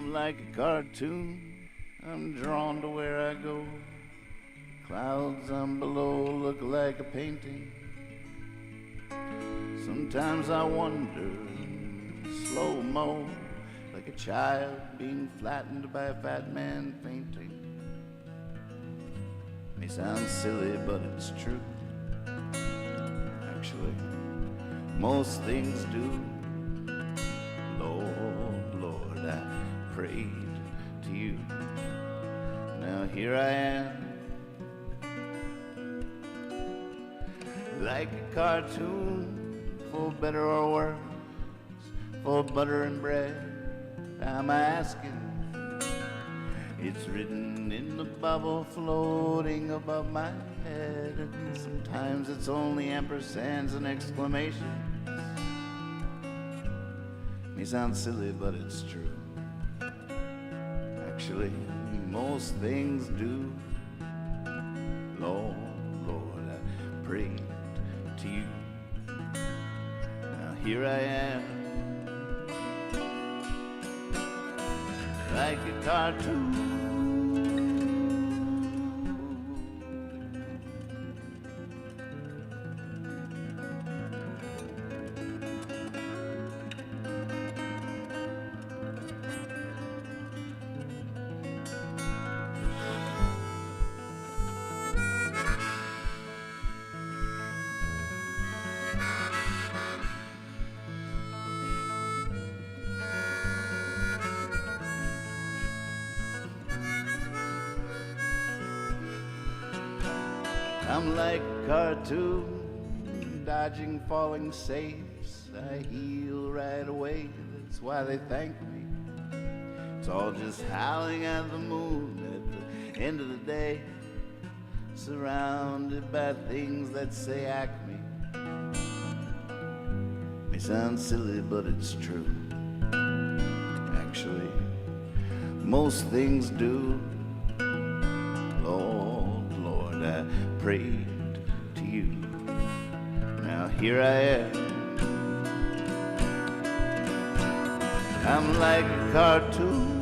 I'm like a cartoon, I'm drawn to where I go. Clouds I'm below look like a painting. Sometimes I wonder, slow-mo, like a child being flattened by a fat man fainting. May sound silly, but it's true. Actually, most things do. Lord, I prayed to you. Now here I am, like a cartoon, for better or worse, for butter and bread. I'm asking. It's written in the bubble floating above my head, and sometimes it's only ampersands and exclamations. May sound silly, but it's true. Actually, most things do. Lord, I prayed to you. Now here I am, like a cartoon. I'm like a cartoon, dodging falling safes. I heal right away, that's why they thank me. It's all just howling at the moon at the end of the day, surrounded by things that say Acme. May sound silly, but it's true. Actually, most things do. Lord, I prayed to you. Now here I am, I'm like a cartoon.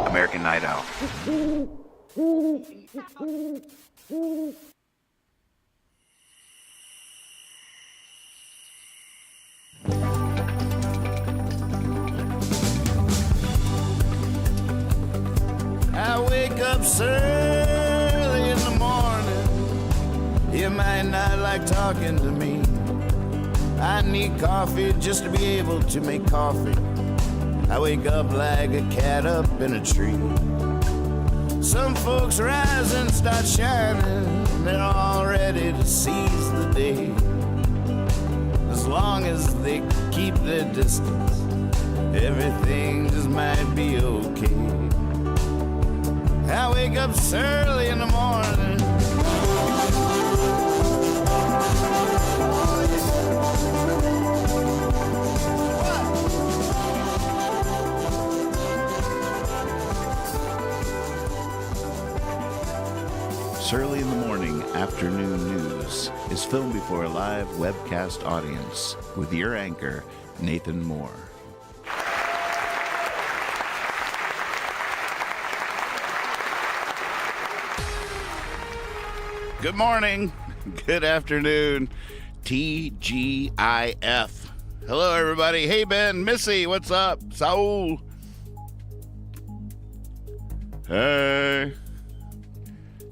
American Night Out. I wake up so early in the morning. You might not like talking to me. I need coffee just to be able to make coffee. I wake up like a cat up in a tree. Some folks rise and start shining. They're all ready to seize the day. As long as they keep their distance, everything just might be okay. I wake up so early in the morning. Early in the Morning Afternoon News is filmed before a live webcast audience with your anchor, Nathan Moore. Good morning, good afternoon, TGIF. Hello, everybody. Hey, Ben, Missy, what's up? Saul. Hey.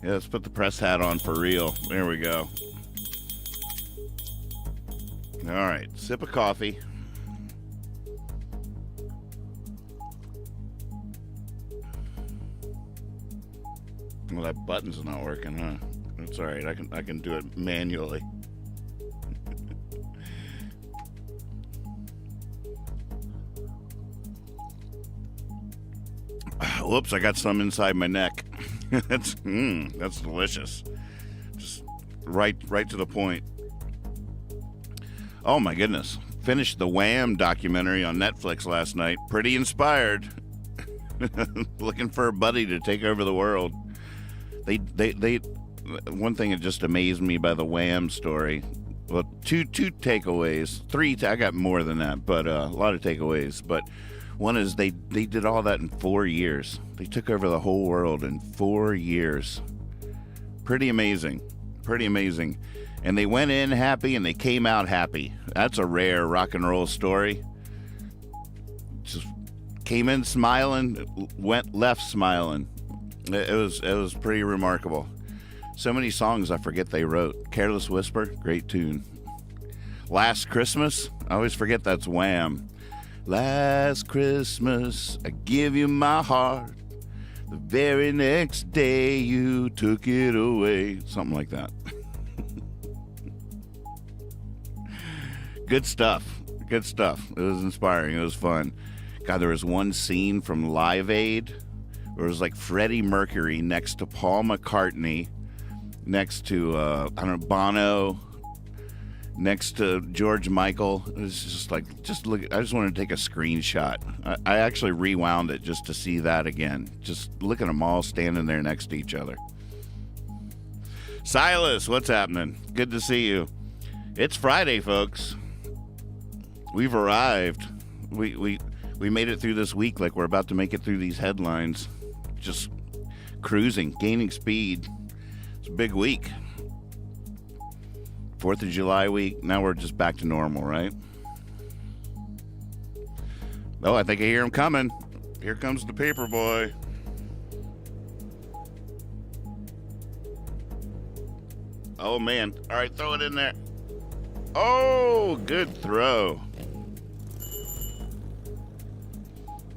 Yeah, let's put the press hat on for real. There we go. All right, sip of coffee. Well, that button's not working, huh? That's all right. I can do it manually. Whoops! I got some inside my neck. that's delicious. Just right to the point. Oh my goodness! Finished the Wham documentary on Netflix last night. Pretty inspired. Looking for a buddy to take over the world. They one thing that just amazed me by the Wham story. Well, two takeaways. Three. I got more than that, but a lot of takeaways. But one is they did all that in 4 years. They took over the whole world in 4 years. Pretty amazing. Pretty amazing. And they went in happy and they came out happy. That's a rare rock and roll story. Just came in smiling, went left smiling. It was pretty remarkable. So many songs I forget they wrote. Careless Whisper, great tune. Last Christmas, I always forget that's Wham. Last Christmas, I give you my heart. The very next day, you took it away. Something like that. Good stuff. Good stuff. It was inspiring. It was fun. God, there was one scene from Live Aid where it was like Freddie Mercury next to Paul McCartney, next to, Bono, next to George Michael. It was just like, just look. I just wanted to take a screenshot. I actually rewound it just to see that again. Just look at them all standing there next to each other. Silas, what's happening? Good to see you. It's Friday, folks. We've arrived. We made it through this week like we're about to make it through these headlines. Just cruising, gaining speed. It's a big week. 4th of July week, now we're just back to normal, right? Oh, I think I hear him coming. Here comes the paper boy. Oh, man. All right, throw it in there. Oh, good throw.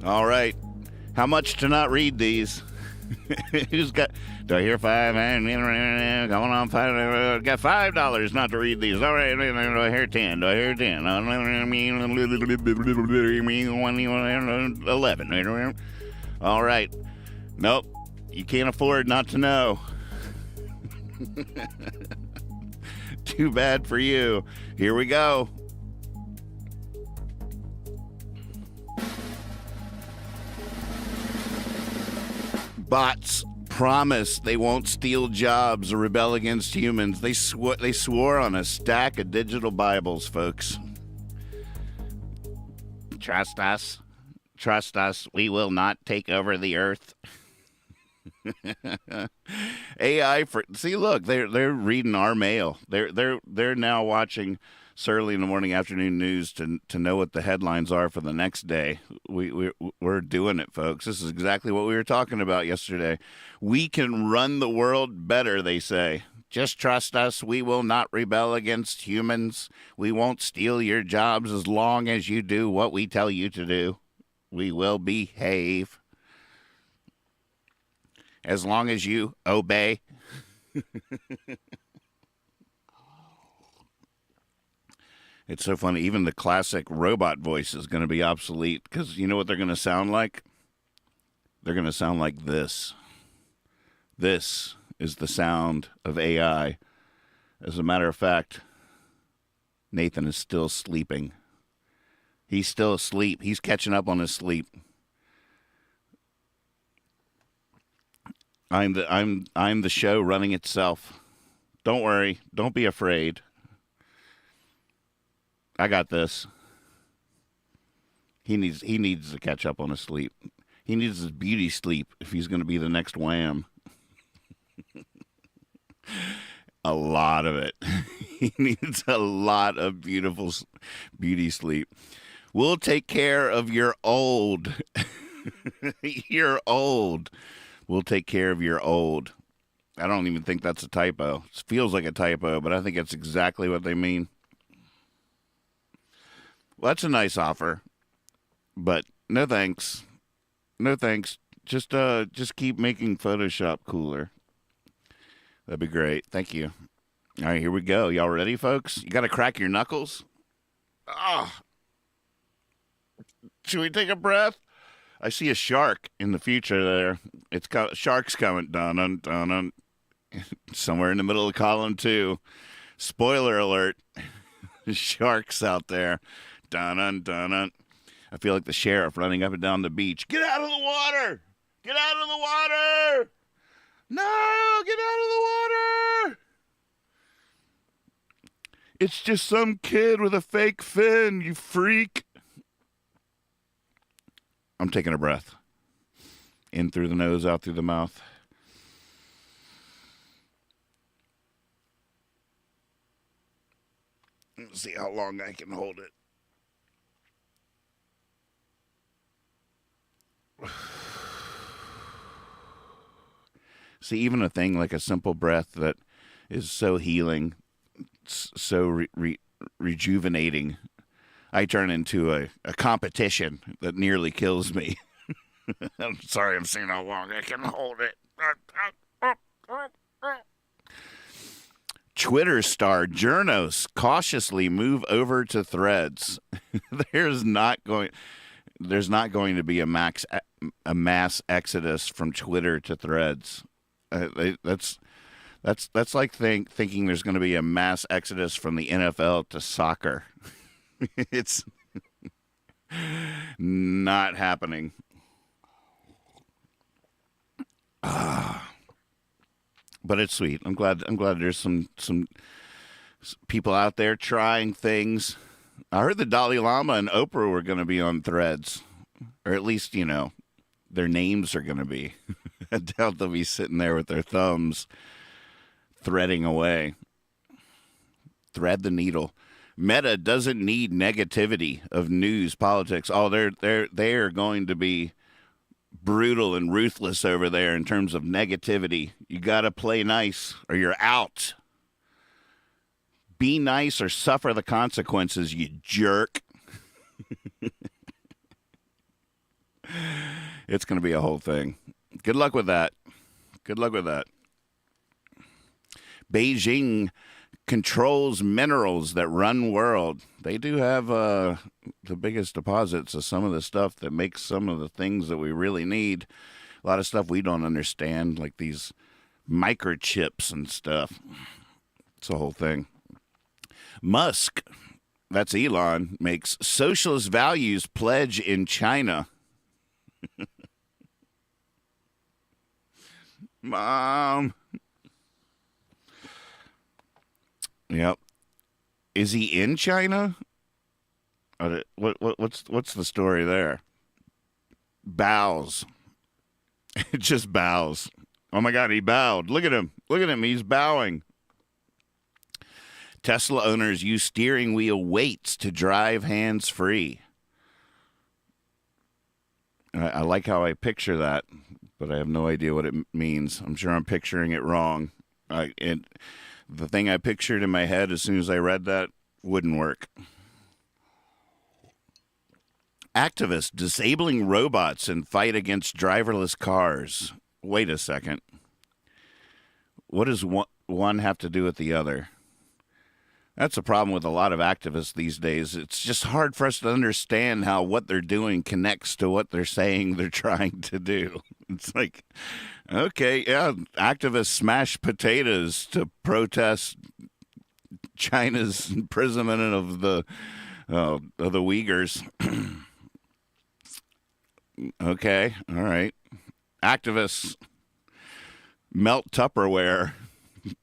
All right. How much to not read these? Who's got... Do I hear $5? Going on $5. Got $5 not to read these. All right. Do I hear 10? Do I hear 10? 11. All right. Nope. You can't afford not to know. Too bad for you. Here we go. Bots promise they won't steal jobs or rebel against humans. They swore on a stack of digital Bibles, folks. Trust us. Trust us. We will not take over the earth. AI for see, look, they're reading our mail. They're now watching Surly in the morning afternoon news to know what the headlines are for the next day. We're doing it, folks. This is exactly what we were talking about yesterday. We can run the world better, they say. Just trust us. We will not rebel against humans. We won't steal your jobs as long as you do what we tell you to do. We will behave. As long as you obey. It's so funny. Even the classic robot voice is going to be obsolete because you know what they're going to sound like? They're going to sound like this. This is the sound of AI. As a matter of fact, Nathan is still sleeping. He's still asleep. He's catching up on his sleep. I'm the show running itself. Don't worry. Don't be afraid. I got this. He needs to catch up on his sleep. He needs his beauty sleep if he's going to be the next Wham. A lot of it. He needs a lot of beautiful beauty sleep. We'll take care of your old. You're old. We'll take care of your old. I don't even think that's a typo. It feels like a typo, but I think it's exactly what they mean. Well, that's a nice offer, but no thanks. No thanks. Just keep making Photoshop cooler. That'd be great. Thank you. All right, here we go. Y'all ready, folks? You got to crack your knuckles. Ah, should we take a breath? I see a shark in the future there. Shark's coming. Dun dun dun dun. Somewhere in the middle of column 2. Spoiler alert. Sharks out there. Dun dun dun dun. I feel like the sheriff running up and down the beach. Get out of the water! Get out of the water! No! Get out of the water! It's just some kid with a fake fin, you freak. I'm taking a breath. In through the nose, out through the mouth. Let's see how long I can hold it. See, even a thing like a simple breath that is so healing, so rejuvenating, I turn into a competition that nearly kills me. I'm sorry, I'm seeing how long I can hold it. Twitter star Journos cautiously move over to Threads. There's not going to be a mass exodus from Twitter to Threads. That's like thinking there's going to be a mass exodus from the NFL to soccer. It's not happening. But it's sweet. I'm glad there's some people out there trying things. I heard the Dalai Lama and Oprah were going to be on Threads, or at least, their names are going to be. I doubt they'll be sitting there with their thumbs threading away. Thread the needle. Meta doesn't need negativity of news, politics. Oh, they are going to be brutal and ruthless over there in terms of negativity. You got to play nice or you're out. Be nice or suffer the consequences, you jerk. It's going to be a whole thing. Good luck with that. Good luck with that. Beijing controls minerals that run world. They do have the biggest deposits of some of the stuff that makes some of the things that we really need. A lot of stuff we don't understand, like these microchips and stuff. It's a whole thing. Musk, that's Elon, makes socialist values pledge in China. Mom. Yep. Is he in China? What's the story there? Bows. It just bows. Oh my God, he bowed. Look at him. Look at him. He's bowing. Tesla owners use steering wheel weights to drive hands-free. I like how I picture that, but I have no idea what it means. I'm sure I'm picturing it wrong. The thing I pictured in my head as soon as I read that wouldn't work. Activists disabling robots in fight against driverless cars. Wait a second. What does one have to do with the other? That's a problem with a lot of activists these days. It's just hard for us to understand how what they're doing connects to what they're saying they're trying to do. It's like, okay, yeah, activists smash potatoes to protest China's imprisonment of the Uyghurs. Okay, all right. Activists melt Tupperware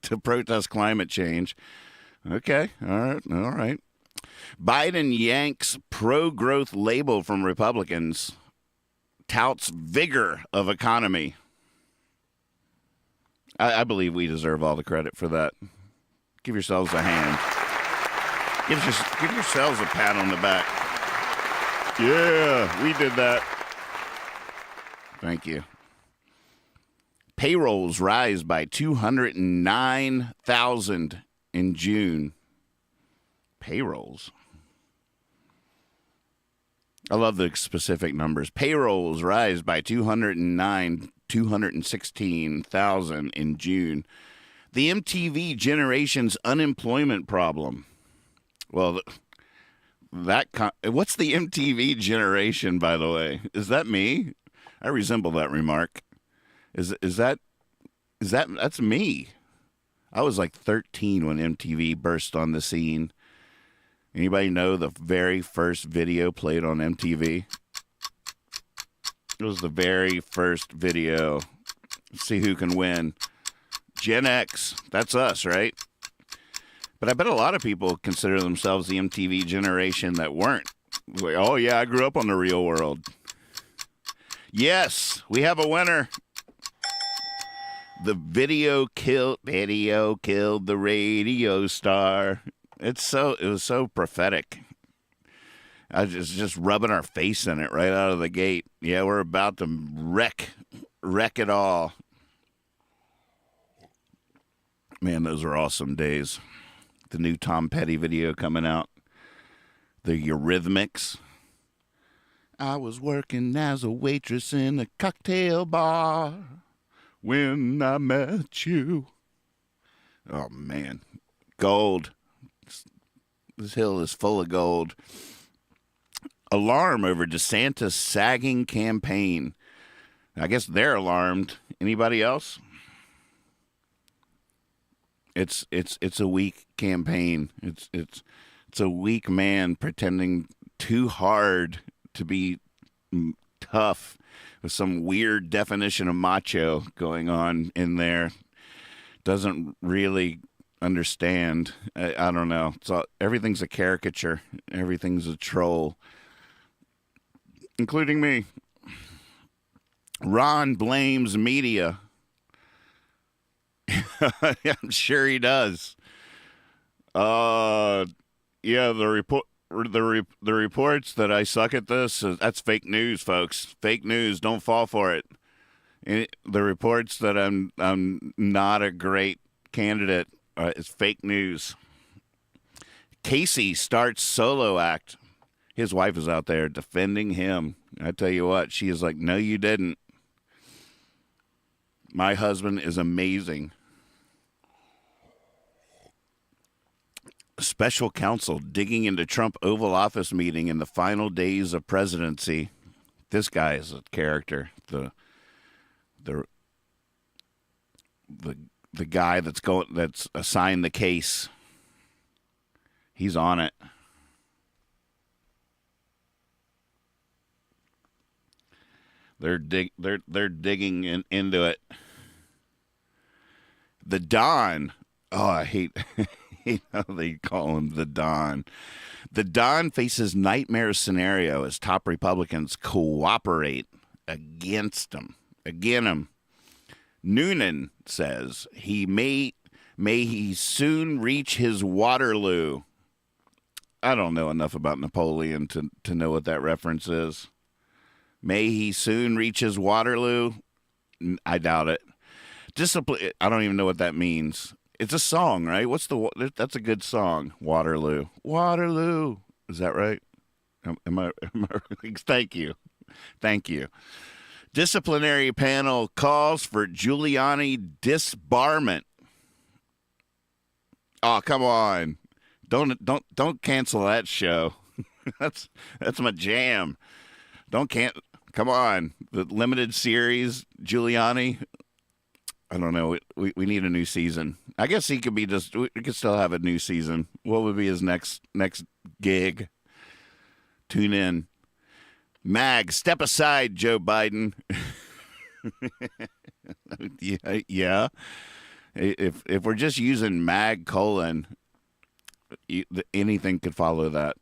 to protest climate change. Okay, all right. Biden yanks pro-growth label from Republicans, touts vigor of economy. I believe we deserve all the credit for that. Give yourselves a hand. Give yourselves a pat on the back. Yeah, we did that. Thank you. Payrolls rise by 209,000 in June. Payrolls. I love the specific numbers. Payrolls rise by 216,000 in June. The MTV generation's unemployment problem. Well, what's the MTV generation, by the way? Is that me? I resemble that remark. That's me? I was like 13 when MTV burst on the scene. Anybody know the very first video played on MTV? It was the very first video. Let's see who can win. Gen X. That's us, right? But I bet a lot of people consider themselves the MTV generation that weren't. Like, oh, yeah, I grew up on the real world. Yes, we have a winner. The video killed the radio star. It was so prophetic. I was just rubbing our face in it right out of the gate. Yeah, we're about to wreck it all. Man, those are awesome days. The new Tom Petty video coming out. The Eurythmics. I was working as a waitress in a cocktail bar when I met you. Oh, man. Gold. This hill is full of gold. Alarm over DeSantis' sagging campaign. I guess they're alarmed. Anybody else? It's a weak campaign. It's a weak man pretending too hard to be tough with some weird definition of macho going on in there. Doesn't really understand. I don't know. Everything's a caricature. Everything's a troll, including me. Ron blames media. I'm sure he does. Yeah, the reports that I suck at this, that's fake news, folks. Fake news. Don't fall for it. The reports that I'm not a great candidate is fake news. Casey starts solo act. His wife is out there defending him. I tell you what, she is like, no, you didn't. My husband is amazing. Special counsel digging into Trump Oval Office meeting in the final days of presidency. This guy is a character. The guy that's assigned the case. He's on it. They're digging into it. The Don. Oh, I hate how they call him the Don. The Don faces nightmare scenario as top Republicans cooperate against him. Noonan says may he soon reach his Waterloo. I don't know enough about Napoleon to know what that reference is. May he soon reach his Waterloo? I doubt it. Discipline. I don't even know what that means. It's a song, right? That's a good song. Waterloo. Waterloo. Is that right? Am I Thank you. Disciplinary panel calls for Giuliani disbarment. Oh, come on. Don't cancel that show. That's my jam. Come on. The limited series, Giuliani. I don't know. We need a new season. I guess he could be we could still have a new season. What would be his next gig? Tune in. Mag, step aside, Joe Biden. Yeah. If we're just using mag : anything could follow that.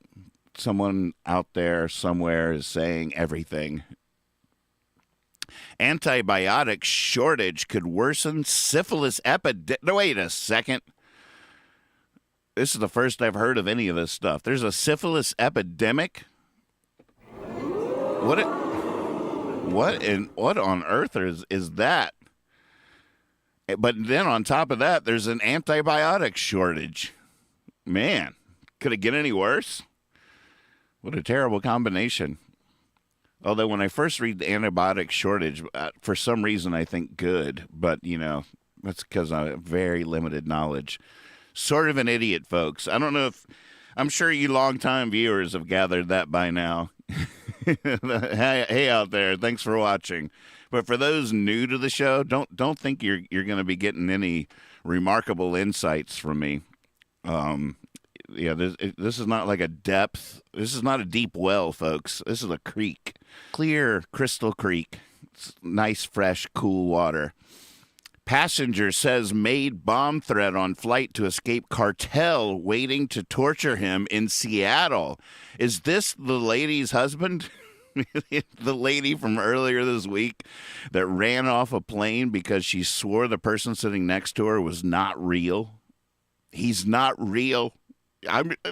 Someone out there somewhere is saying everything. Antibiotic shortage could worsen syphilis epidemic. No, wait a second. This is the first I've heard of any of this stuff. There's a syphilis epidemic? What on earth is that? But then on top of that, there's an antibiotic shortage. Man, could it get any worse? What a terrible combination. Although when I first read the antibiotic shortage, for some reason I think good. But, That's because I have very limited knowledge. Sort of an idiot, folks. I don't know if I'm sure you longtime viewers have gathered that by now. Hey out there, thanks for watching. But for those new to the show, don't think you're going to be getting any remarkable insights from me. Yeah, this is not like a depth. This is not a deep well, folks. This is a creek, clear crystal creek. It's nice, fresh, cool water. Passenger says made bomb threat on flight to escape cartel waiting to torture him in Seattle. Is this the lady's husband? The lady from earlier this week that ran off a plane because she swore the person sitting next to her was not real? He's not real.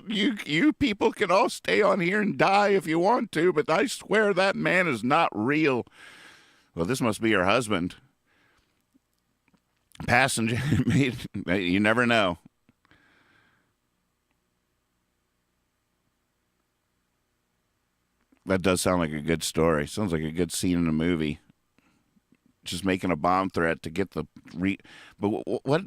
You people can all stay on here and die if you want to, but I swear that man is not real. Well, this must be her husband. Passenger made, you never know. That does sound like a good story. Sounds like a good scene in a movie. Just making a bomb threat to get the but what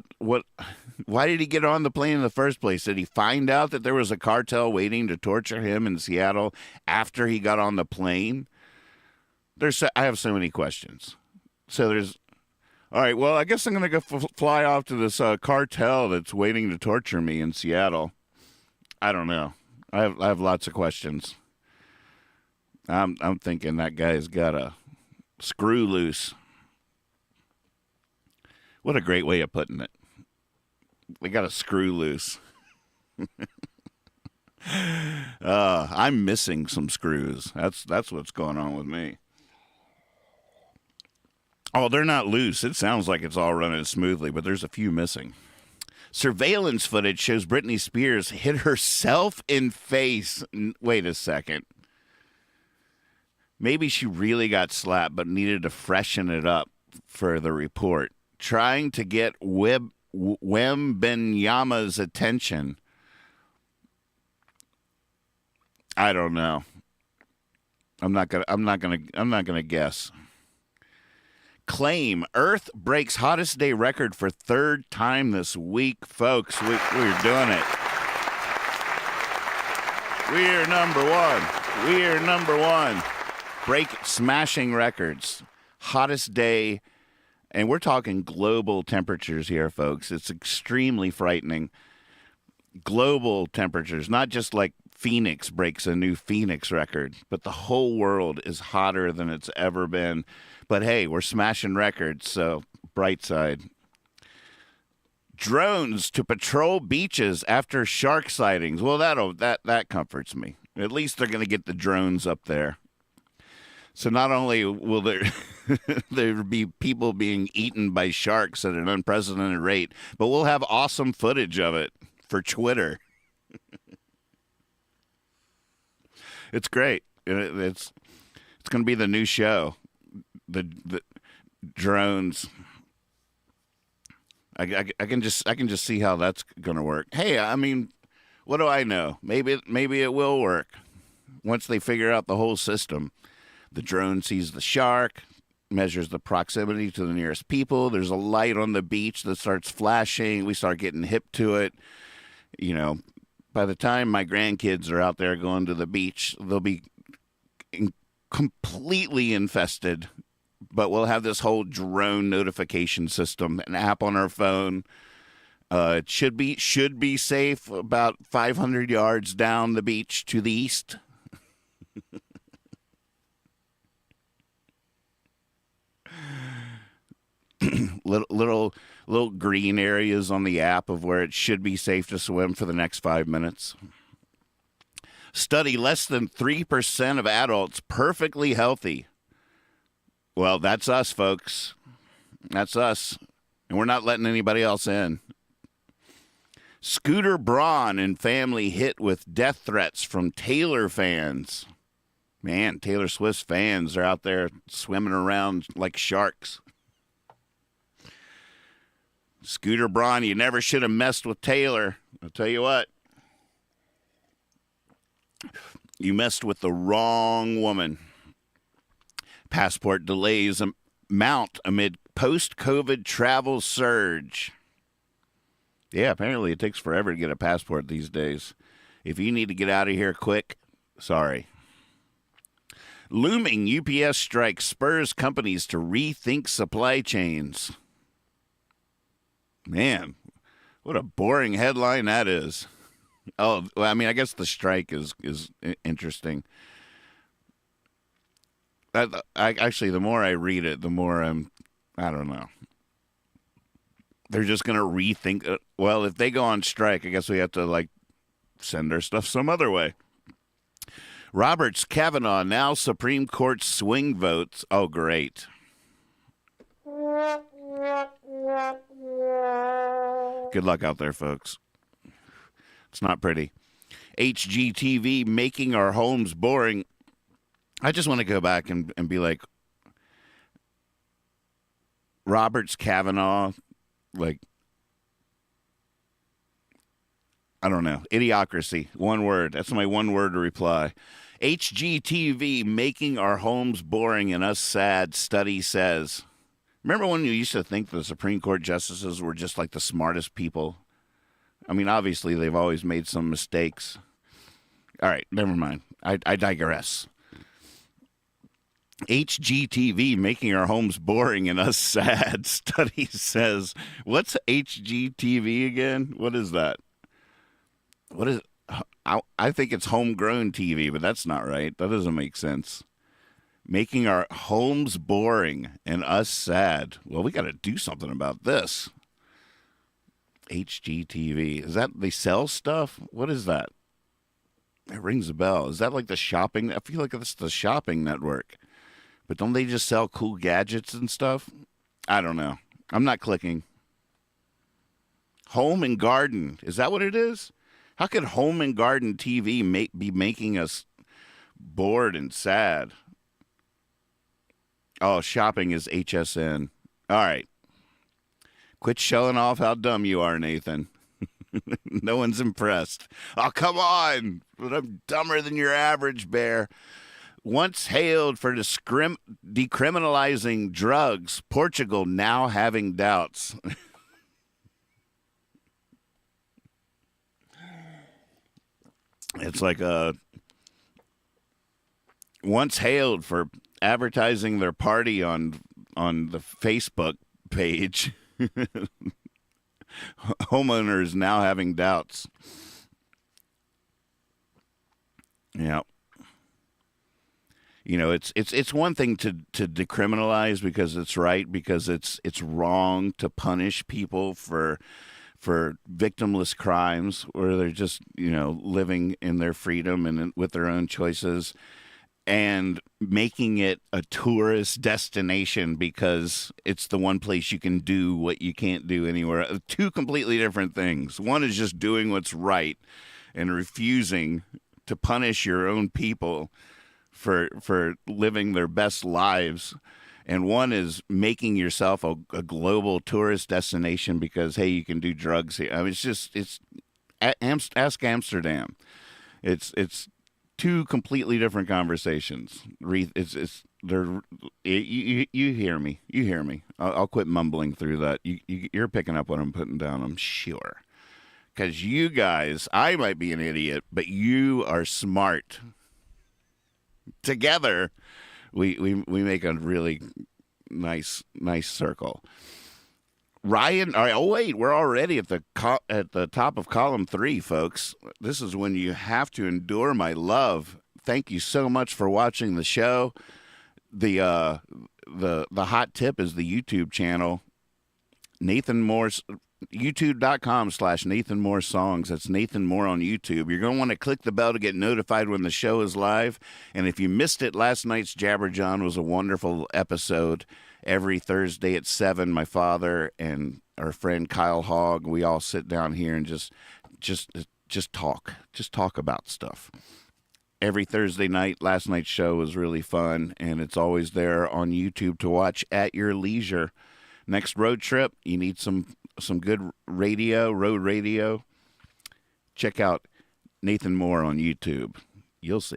why did he get on the plane in the first place? Did he find out that there was a cartel waiting to torture him in Seattle after he got on the plane? I have so many questions. All right, well, I guess I'm going to go fly off to this cartel that's waiting to torture me in Seattle. I don't know. I have lots of questions. I'm thinking that guy's got a screw loose. What a great way of putting it. They got a screw loose. I'm missing some screws. That's what's going on with me. Oh, they're not loose. It sounds like it's all running smoothly, but there's a few missing. Surveillance footage shows Britney Spears hit herself in face. Wait a second. Maybe she really got slapped but needed to freshen it up for the report. Trying to get Wembenyama's attention. I don't know. I'm not gonna guess. Claim Earth breaks hottest day record for third time this week, folks. We're doing it. We're number one. We're number one. Smashing records. Hottest day. And we're talking global temperatures here, folks. It's extremely frightening. Global temperatures, not just like Phoenix breaks a new Phoenix record, but the whole world is hotter than it's ever been. But hey, we're smashing records, so bright side. Drones to patrol beaches after shark sightings. Well, that comforts me. At least they're going to get the drones up there. So not only will there be people being eaten by sharks at an unprecedented rate, but we'll have awesome footage of it for Twitter. It's great. It's going to be the new show. The drones. I can just see how that's going to work. Hey, I mean, what do I know? Maybe it will work once they figure out the whole system. The drone sees the shark, measures the proximity to the nearest people. There's a light on the beach that starts flashing. We start getting hip to it. You know, by the time my grandkids are out there going to the beach, they'll be completely infested. But we'll have this whole drone notification system, an app on our phone. It should be safe about 500 yards down the beach to the east. little green areas on the app of where it should be safe to swim for the next 5 minutes. Study: less than 3% of adults perfectly healthy. Well, that's us, folks. That's us. And we're not letting anybody else in. Scooter Braun and family hit with death threats from Taylor fans. Man, Taylor Swift's fans are out there swimming around like sharks. Scooter Braun, you never should have messed with Taylor. I'll tell you what. You messed with the wrong woman. Passport delays mount amid Post-COVID travel surge. Yeah, apparently it takes forever to get a passport these days. If you need to get out of here quick, sorry. Looming UPS strike spurs companies to rethink supply chains. Man, what a boring headline that is. Oh, well, I mean, I guess the strike is interesting. Actually, the more I read it, the more I don't know. They're just going to rethink it. Well, if they go on strike, I guess we have to, like, send their stuff some other way. Roberts, Kavanaugh, now Supreme Court swing votes. Oh, great. Good luck out there, folks. It's not pretty. HGTV making our homes boring. I just want to go back and be like, Roberts, Kavanaugh, like, I don't know. Idiocracy. One word. That's my one word reply. HGTV making our homes boring and us sad, study says. Remember when you used to think the Supreme Court justices were just like the smartest people? I mean, obviously, they've always made some mistakes. All right, never mind. I digress. HGTV making our homes boring and us sad, study says. What's HGTV again? What is that? What is? I think it's homegrown TV, but that's not right. That doesn't make sense. Making our homes boring and us sad. Well, we got to do something about this. HGTV. Is that they sell stuff? What is that? It rings a bell. Is that like the shopping? I feel like it's the shopping network. But don't they just sell cool gadgets and stuff? I don't know. I'm not clicking. Home and Garden. Is that what it is? How could Home and Garden TV be making us bored and sad? Oh, shopping is HSN. All right. Quit showing off how dumb you are, Nathan. No one's impressed. Oh, come on. But I'm dumber than your average bear. Once hailed for decriminalizing drugs, Portugal now having doubts. It's like once hailed for advertising their party on the Facebook page. Homeowners now having doubts. Yeah. You know, it's one thing to decriminalize because it's right, because it's wrong to punish people for victimless crimes where they're just, you know, living in their freedom and with their own choices, and making it a tourist destination because it's the one place you can do what you can't do anywhere. Two completely different things. One is just doing what's right and refusing to punish your own people for living their best lives. And one is making yourself a global tourist destination because, hey, you can do drugs here. I mean, ask Amsterdam. It's two completely different conversations. You hear me. You hear me. I'll quit mumbling through that. You're picking up what I'm putting down, I'm sure. Because you guys, I might be an idiot, but you are smart. Together, we make a really nice circle. Ryan, all right, oh wait, we're already at the top of column 3, folks. This is when you have to endure my love. Thank you so much for watching the show. The hot tip is the YouTube channel, Nathan Moore's. YouTube.com/Nathan Moore Songs. That's Nathan Moore on YouTube. You're going to want to click the bell to get notified when the show is live. And if you missed it, last night's Jabber John was a wonderful episode. Every Thursday at 7, my father and our friend Kyle Hogg, we all sit down here and just talk. Just talk about stuff. Every Thursday night. Last night's show was really fun, and it's always there on YouTube to watch at your leisure. Next road trip, you need some good road radio, check out Nathan Moore on YouTube. You'll see.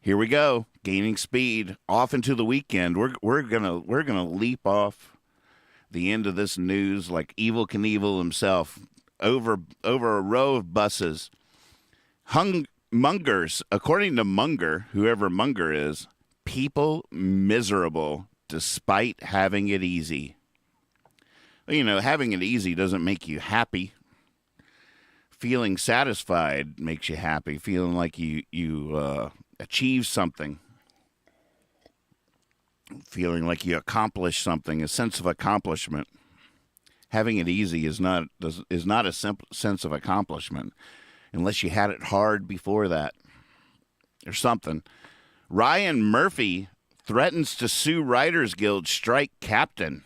Here we go, gaining speed off into the weekend. We're gonna leap off the end of this news like Evel Knievel himself over a row of buses. Mungers, according to Munger, whoever Munger is, people miserable despite having it easy. You know, having it easy doesn't make you happy. Feeling satisfied makes you happy. Feeling like you achieved something. Feeling like you accomplished something, a sense of accomplishment. Having it easy is not a sense of accomplishment unless you had it hard before that or something. Ryan Murphy threatens to sue Writers Guild strike captain.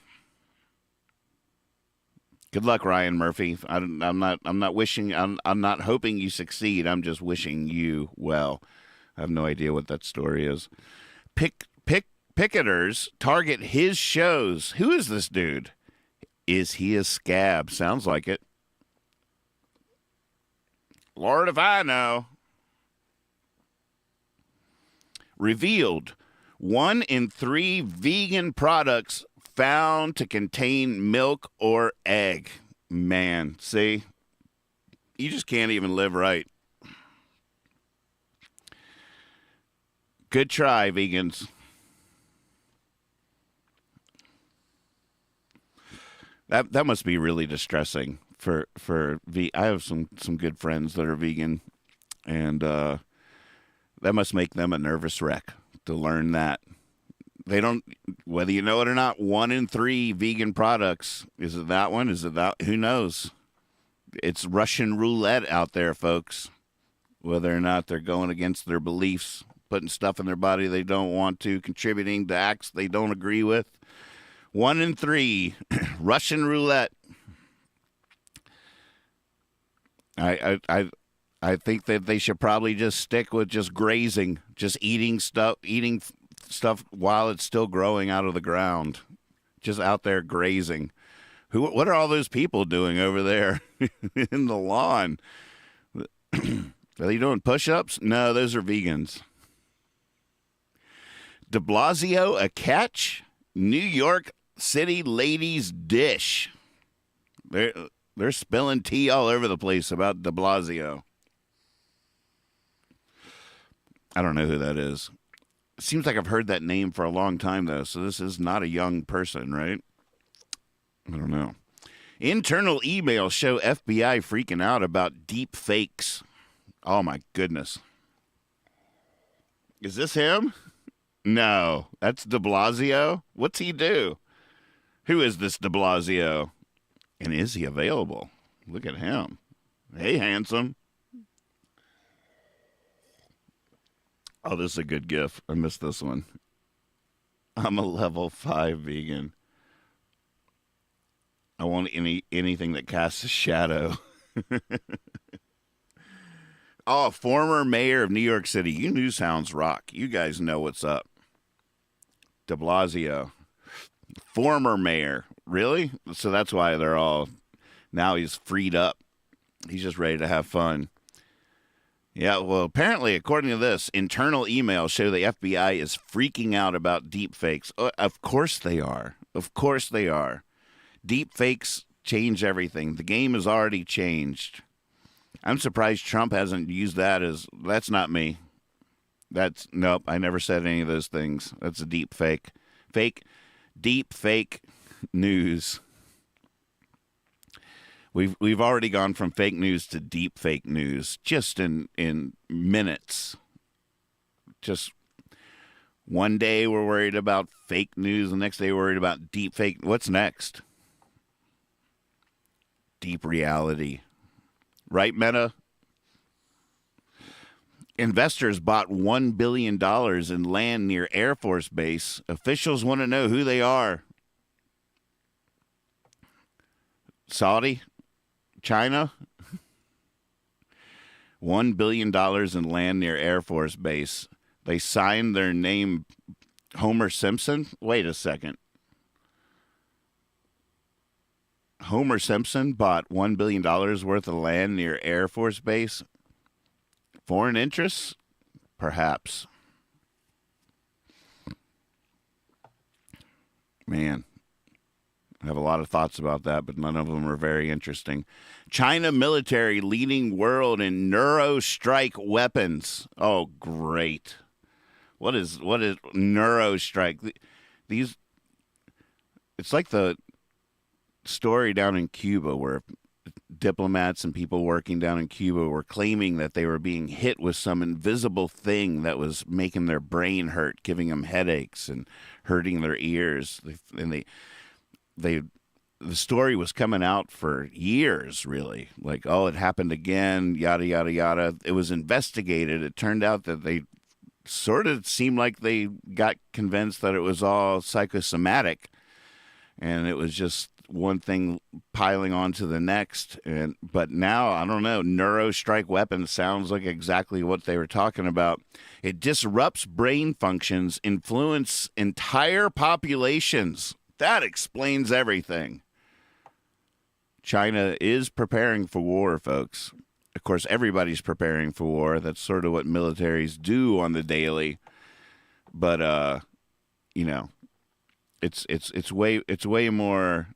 Good luck, Ryan Murphy. I'm not hoping you succeed. I'm just wishing you well. I have no idea what that story is. Picketers target his shows. Who is this dude? Is he a scab? Sounds like it. Lord if I know. Revealed 1 in 3 vegan products found to contain milk or egg. Man, see? You just can't even live right. Good try, vegans. That must be really distressing for I have some good friends that are vegan, and that must make them a nervous wreck to learn that. They don't, whether you know it or not, 1 in 3 vegan products. Is it that one? Is it that? Who knows? It's Russian roulette out there, folks. Whether or not they're going against their beliefs, putting stuff in their body they don't want to, contributing to acts they don't agree with. 1 in 3, Russian roulette. I think that they should probably just stick with just grazing, just eating stuff while it's still growing out of the ground, just out there grazing. What are all those people doing over there in the lawn? Are they doing push-ups? No, those are vegans. De Blasio, a catch? New York City ladies dish. They're spilling tea all over the place about de Blasio. I don't know who that is. Seems like I've heard that name for a long time, though, so this is not a young person, right? I don't know. Internal emails show FBI freaking out about deep fakes. Oh, my goodness. Is this him? No, that's de Blasio. What's he do? Who is this de Blasio? And is he available? Look at him. Hey, handsome. Oh, this is a good gif. I missed this one. I'm a level 5 vegan. I want anything that casts a shadow. Oh, former mayor of New York City. You News Hounds rock. You guys know what's up. De Blasio. Former mayor. Really? So that's why they're all... Now he's freed up. He's just ready to have fun. Yeah, well, apparently, according to this, internal emails show the FBI is freaking out about deep fakes. Of course they are. Of course they are. Deep fakes change everything. The game has already changed. I'm surprised Trump hasn't used that as, that's not me. Nope, I never said any of those things. That's a deep fake. Deep fake news. We've already gone from fake news to deep fake news just in minutes. Just one day we're worried about fake news, the next day we're worried about deep fake. What's next? Deep reality. Right, Meta? Investors bought $1 billion in land near Air Force Base. Officials want to know who they are. Saudi? China? $1 billion in land near Air Force Base. They signed their name Homer Simpson? Wait a second. Homer Simpson bought $1 billion worth of land near Air Force Base? Foreign interests? Perhaps. Man, I have a lot of thoughts about that, but none of them are very interesting. China military leading world in neurostrike weapons. Oh, great. What is neurostrike? These, it's like the story down in Cuba where diplomats and people working down in Cuba were claiming that they were being hit with some invisible thing that was making their brain hurt, giving them headaches and hurting their ears. The story was coming out for years, really. Like, oh, it happened again, yada, yada, yada. It was investigated. It turned out that they sort of seemed like they got convinced that it was all psychosomatic, and it was just one thing piling onto the next. But now, I don't know, neurostrike weapons sounds like exactly what they were talking about. It disrupts brain functions, influence entire populations. That explains everything. China is preparing for war, folks. Of course, everybody's preparing for war. That's sort of what militaries do on the daily. But you know, it's way more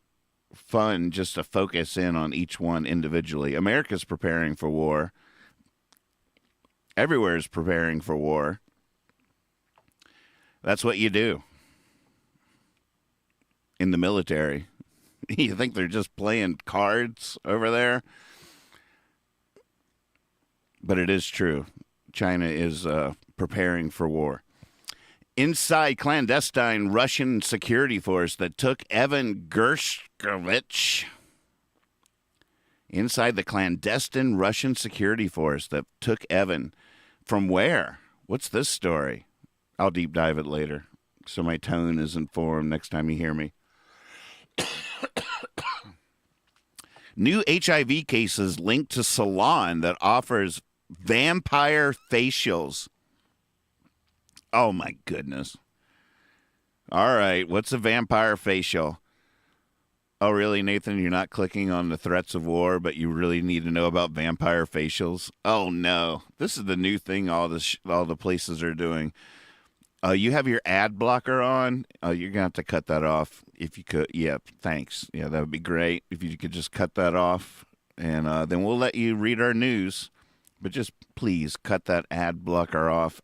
fun just to focus in on each one individually. America's preparing for war. Everywhere is preparing for war. That's what you do in the military. You think they're just playing cards over there? But it is true. China is preparing for war. Inside clandestine Russian security force that took Evan Gershkovich. Inside the clandestine Russian security force that took Evan. From where? What's this story? I'll deep dive it later, so my tone is informed next time you hear me. New HIV cases linked to salon that offers vampire facials. Oh, my goodness. All right, what's a vampire facial? Oh, really, Nathan? You're not clicking on the threats of war, but you really need to know about vampire facials? Oh, no. This is the new thing all the places are doing. You have your ad blocker on? Oh, you're going to have to cut that off if you could. Yeah, thanks. Yeah, that would be great if you could just cut that off. And then we'll let you read our news. But just please cut that ad blocker off.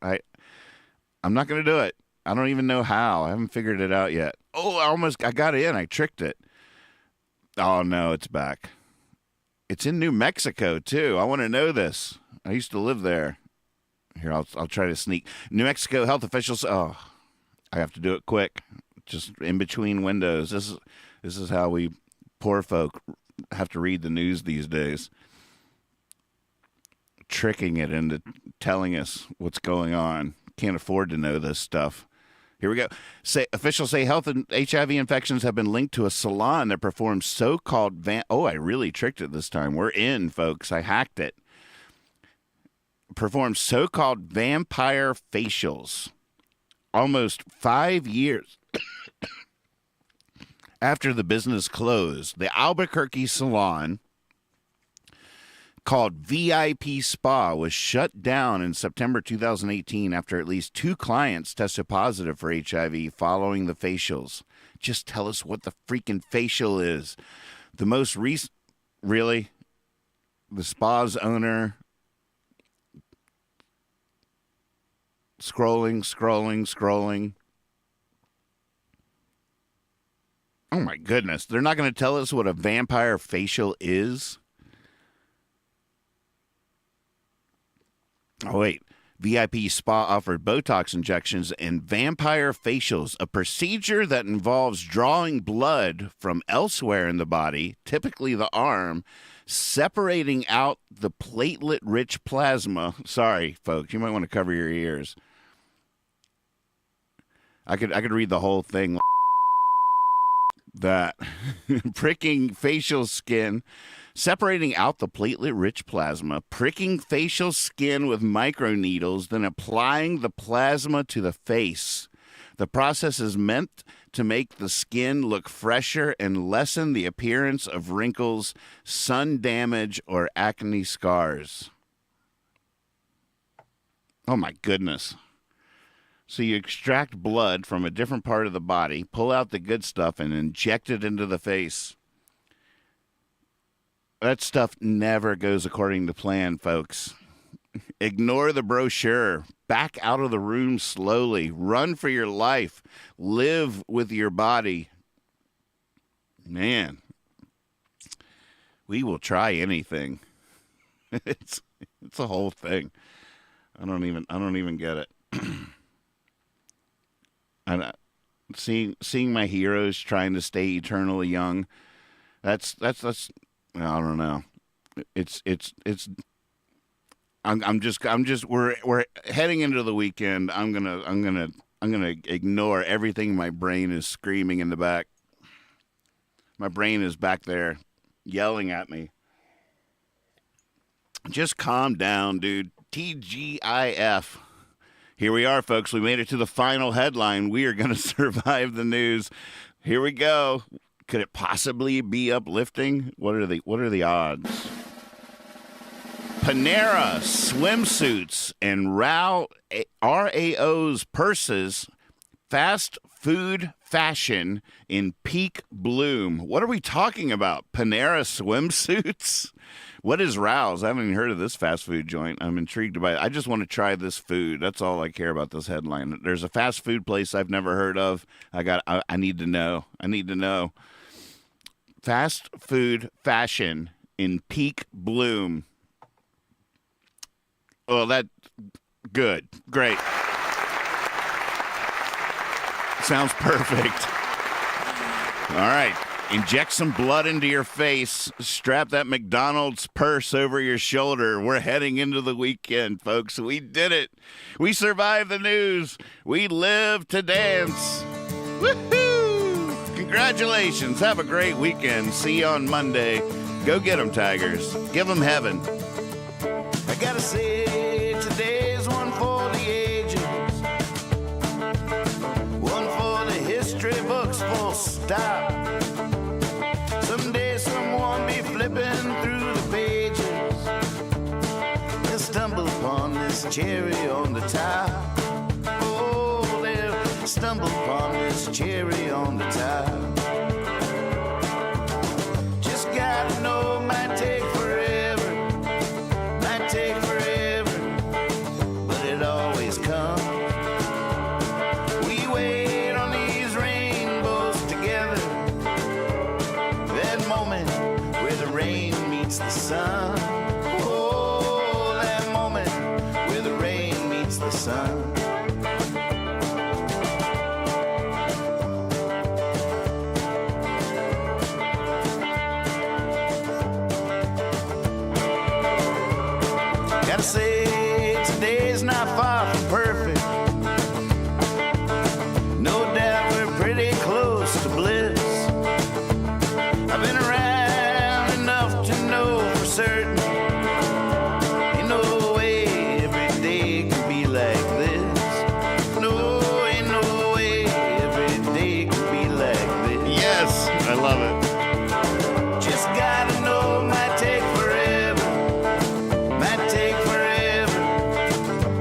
I'm not going to do it. I don't even know how. I haven't figured it out yet. Oh, I got in. I tricked it. Oh, no, it's back. It's in New Mexico, too. I want to know this. I used to live there. Here, I'll try to sneak. New Mexico health officials. Oh, I have to do it quick. Just in between windows. This is how we poor folk have to read the news these days. Tricking it into telling us what's going on. Can't afford to know this stuff. Here we go. Officials say health and HIV infections have been linked to a salon that performs so-called Oh, I really tricked it this time. We're in, folks. I hacked it. Performs so-called vampire facials. Almost 5 years after the business closed, the Albuquerque salon called VIP Spa was shut down in September 2018 after at least 2 clients tested positive for HIV following the facials. Just tell us what the freaking facial is. The most recent, really, the spa's owner, scrolling. Oh my goodness, they're not going to tell us what a vampire facial is? Oh, wait. VIP Spa offered Botox injections and vampire facials, a procedure that involves drawing blood from elsewhere in the body, typically the arm, separating out the platelet-rich plasma. Sorry, folks, you might want to cover your ears. I could read the whole thing. That pricking facial skin, separating out the platelet-rich plasma, pricking facial skin with microneedles, then applying the plasma to the face. The process is meant to make the skin look fresher and lessen the appearance of wrinkles, sun damage, or acne scars. Oh, my goodness. So you extract blood from a different part of the body, pull out the good stuff, and inject it into the face. That stuff never goes according to plan, folks. Ignore the brochure. Back out of the room slowly. Run for your life. Live with your body. Man, we will try anything. It's a whole thing. I don't even get it. And seeing my heroes trying to stay eternally young. That's I don't know. We're heading into the weekend. I'm gonna ignore everything my brain is screaming in the back. My brain is back there yelling at me. Just calm down, dude. TGIF. Here we are, folks. We made it to the final headline. We are going to survive the news. Here we go. Could it possibly be uplifting? What are the odds? Panera swimsuits and RAO's purses, fast food fashion in peak bloom. What are we talking about? Panera swimsuits? What is Rao's? I haven't even heard of this fast food joint. I'm intrigued by it. I just want to try this food. That's all I care about this headline. There's a fast food place I've never heard of. I need to know. I need to know. Fast food fashion in peak bloom. Oh, that good. Great. Sounds perfect. All right. Inject some blood into your face. Strap that McDonald's purse over your shoulder. We're heading into the weekend, folks. We did it. We survived the news. We live to dance. Woohoo! Congratulations. Have a great weekend. See you on Monday. Go get them, Tigers. Give them heaven. I gotta say, today's one for the ages. One for the history books, full stop. Someday someone be flipping through the pages and stumble upon this cherry on the top. Oh, they'll stumble upon this cherry on the top. Just gotta know it might take forever, might take forever, but it always comes. We wait on these rainbows together. That moment where the rain meets the sun. Oh, that moment where the rain meets the sun. Gotta say, today's not far from perfect. No doubt we're pretty close to bliss. I've been around enough to know for certain. Ain't no way every day can be like this. No, ain't no way every day can be like this. Yes, I love it. Just gotta know it might take forever, might take forever,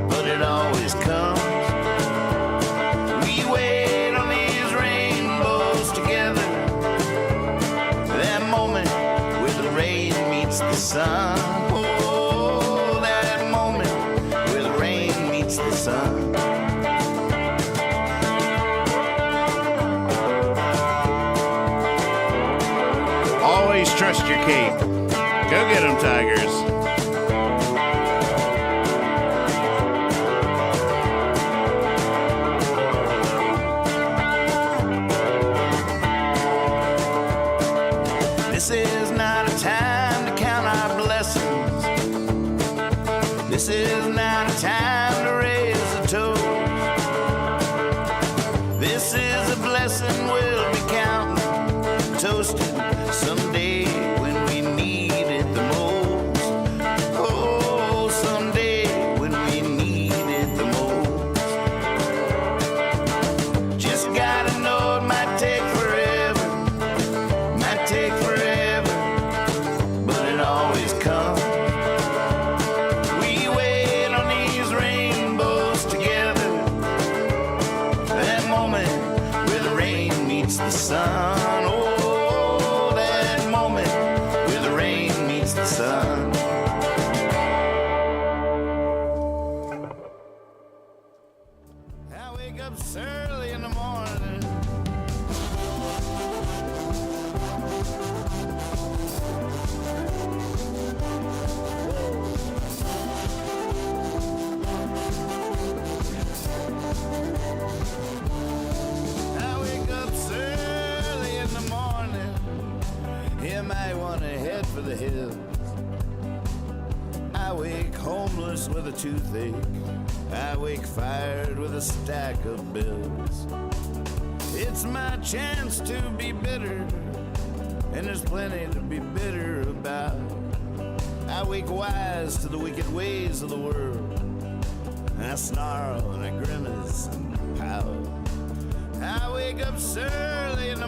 but it always comes. We wait on these rainbows together. That moment where the rain meets the sun. Oh, that moment where the rain meets the sun. Always trust your cape. Go get them, Tigers. This is not a time to count our blessings. This is not a time to raise a toast. This is a blessing we'll be counting, toasting someday when we need it the most. Oh, someday when we need it the most. Just gotta know it might take forever, might take forever, but it always comes. We wait on these rainbows I wake homeless with a toothache. I wake fired with a stack of bills. It's my chance to be bitter, and there's plenty to be bitter about. I wake wise to the wicked ways of the world, and I snarl and I grimace and pout. I wake up early in the